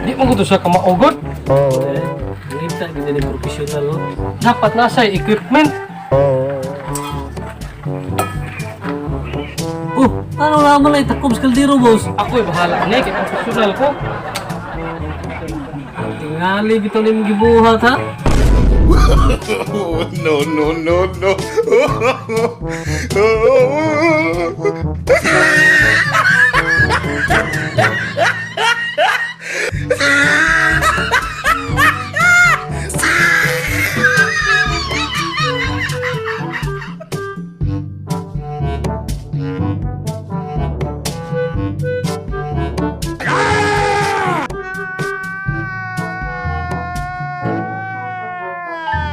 Di mo gusto siya kamaugod. Ngita gid ni professional no. Dapat na siya equipment. Ano naman ay takom sa kaldero, boss? Ako'y bahala ni kay professional ko. Tingali bitaw ni gibuhat ha. No, no, no, no.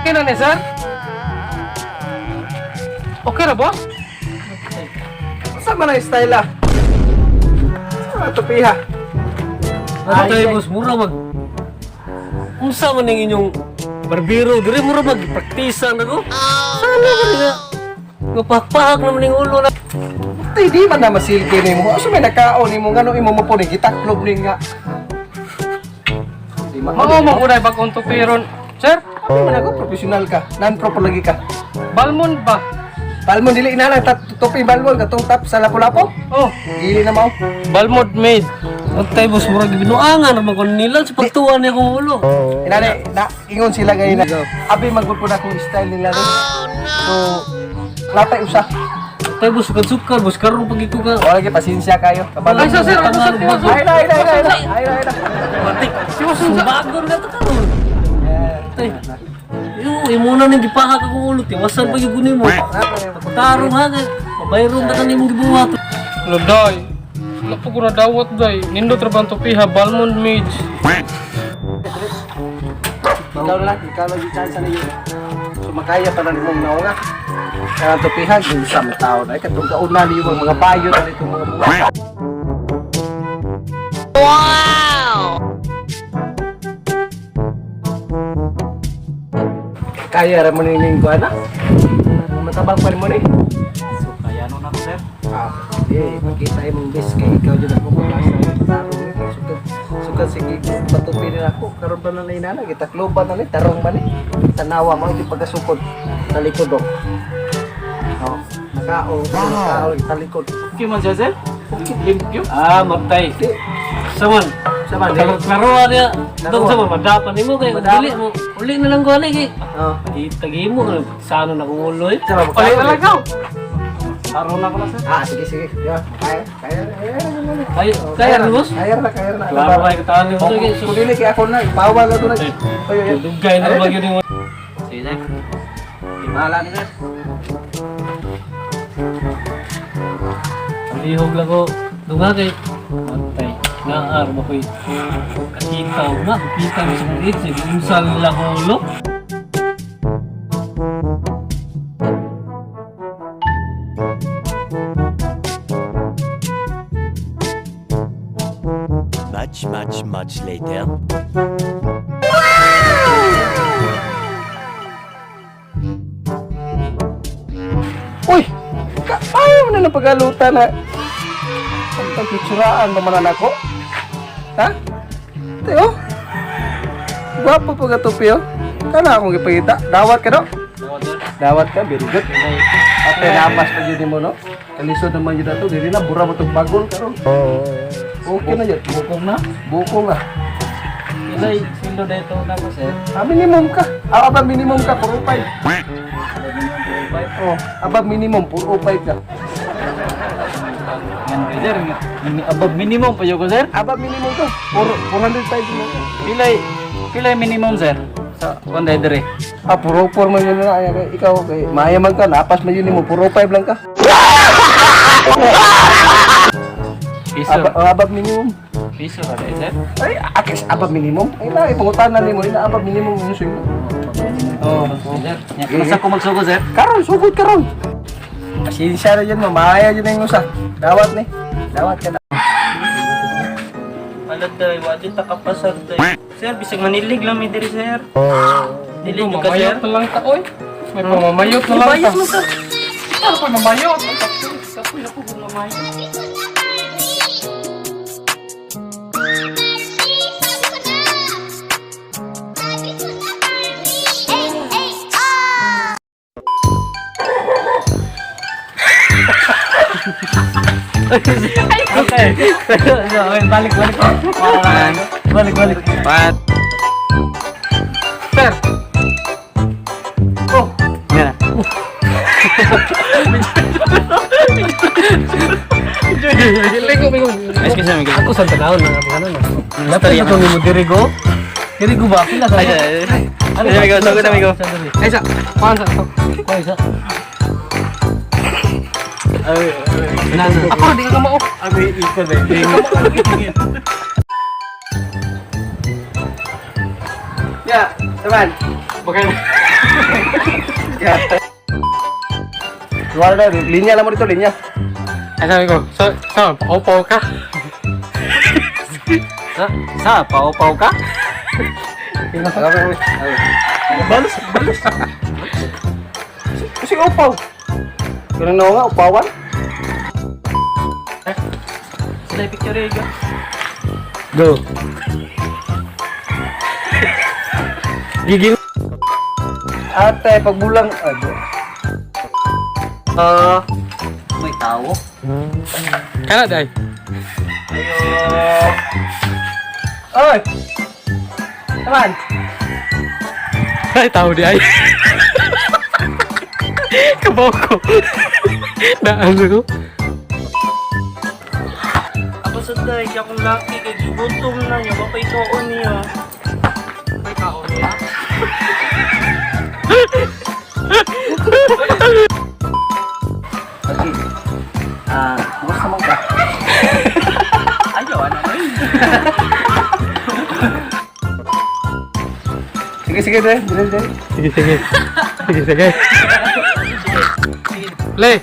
Okay na ni sir? Okay na boss? Sama na yung style ah. Sama na tupiha. Ano tayo, boss? Mura mag... Unsa man ang inyong barbero? Dire mura mag-praktisa na ko? Sana ba nga? Ngapahak naman yung ulo na. Tay di man na masilgi ni mo. Aso may nakaon ni mo ngano imo mo po ni gitaklob ni nga. Di man. Mao mo kunay bagong tupiron. Sir, Di man ako professional ka. Non-pro lagi ka. balmon ba? Balmon dili na lang tupi balmon katong tap sa lapu-lapo. Oh, Dili na mao. balmod made. Ang tayo, boss, mura gibinuangan naman ko nila sa pagtuwa niya kong ulo. Inani na ingon sila gay na. Abi magud po na kung style nila rin. So latay usa. Tayo, boss, sukad-sukad, boss, karoon pag ikaw ka. Wala gyud pasensya kayo. Ay, sir, sir, ano, sir, boss? Ay na. Ay na. Batik, sumbagor na ito karoon. Tay, yung muna nang gipahak akong ulo, tiwasan pa yung kunin mo. Tarong ha, mabayroon ka kanimong gibuhat. Loday. Wala po ko na dawat day. Nindo trabang tupiha, balmond made. Ikaw lang yung chance na yun. So makaya pa na mong naunga. Kaya tupihan, yung isang tao na. Katong kauna niyo mga bayo na itong mga buwan. Kaya rin mo nining ko, anak? Matabang pa rin mo ni? So, kaya ano na ko, sir? Hindi, makita yung best kay ikaw dyan ako magkasa. Sukat sige, patupi rin ako. Karoon ba na na inana? Kita kluban na ni, tarong ba ni? Tanawa mo, hindi pagkasukod. Talikod o. Oh, nakao, talikod. Okay man siya, sir? Okay. Limpyo? Matay. Di, Saman. Sama, di. Klaruan niya. Doon sa madapan ni mo kayo. Madapan. Dili mo. Uli na lang ko alay. Oh. Itagi mo. Saan na kung ulo eh. Sama, Ulit na lang ikaw. Araw na ko na, sir. Sige. Yeah, kaya. Kaya rin, boss? Kaya na. Klaro kayo kataan ni mo. Kung dili kaya ako na, bawal na ito na. Dugay na ba yun yung... Sige, sir. Mahala ni sir. Palihog lang ko. Dunga kay. Matay. Naar mo ko'y kakitaw na. Kakita mo sa kulit. Sinunsal nila ko ulo. Much later. Uy! Ayaw mo na ng pagalutan na. Ang pagkitsuraan ba manan ako? Ha? Tayo? Gwapo pa ka tupi oh. Kana akong ipagita. Dawat ka no? Dawat ka, very good. Ate napas pa yun mo no? Kalisod naman yun na to. Dili na, bura mo itong bagol ka no? Okay na yun. Bukong na. Bukong ah. Ilay, silo na ito na ko, sir. Minimum ka. Abang minimum ka, 405. Oh, abang minimum, 405 ka. Yan kayo, sir. Above minimum pa yun ko, sir. Abang minimum ka, 405 mo. Pilay minimum, sir. Sa Konday Dere. 404 man yun na. Ikaw, kay mayaman ka, napas man yun mo, 405 lang ka. Piso. Abang minimum. Piso ka kayo, sir. Ay, akis abang minimum. Ay na, ipangutan na ni mo, ina abang minimum yung swing. Oo, sir. Masa ko magsuko, sir? Karon, sugod karon. Pasensya na yun, mamaya yun na yung usa. Dawat ni. Dawat ka na. Alat day, wadi ta kapasad day. Sir, bisag manilig lang mi diri sir. Dilig ka sir. Mamayot na lang ta, oy. May pamamayot na lang ta. Bayad mo sir. Ano pa mamayot? Kapoy ako kung mamayot. Okay. Balik. Balik. Pat. Sir. Oh, Yan na. Bingo. Ayos kasi namin. Ako sa tanawon na nga ano. Dapat Storya ito ni mo dirigo. Dirigo ba? Pila sa. Ano amigo? Sugod amigo. Ay, sa. Paano sa? Kuha isa. Ako, di ka mao. Ya, teman. Bagaimana? Ya. Keluar dari linya nomor itu linya. Ay, sabi ko, paupaw ka? Sa pau-pau ka? Balas. Kasi upaw. Ganun na nga, upawan. Sila picture ega. Go. Gigil. Ate, pagbulang. May tao. Kana, day. Oi. Teman. Ay, tao di ay. Kabaw ko. Daan ko. Ako sa day, kaya kung laki kay gutom na niya, baka itoon niya. May tao niya. Lagi. Bos naman ka. Ayaw, ano mo yun? Sige, deh. Dili. Sige. Le,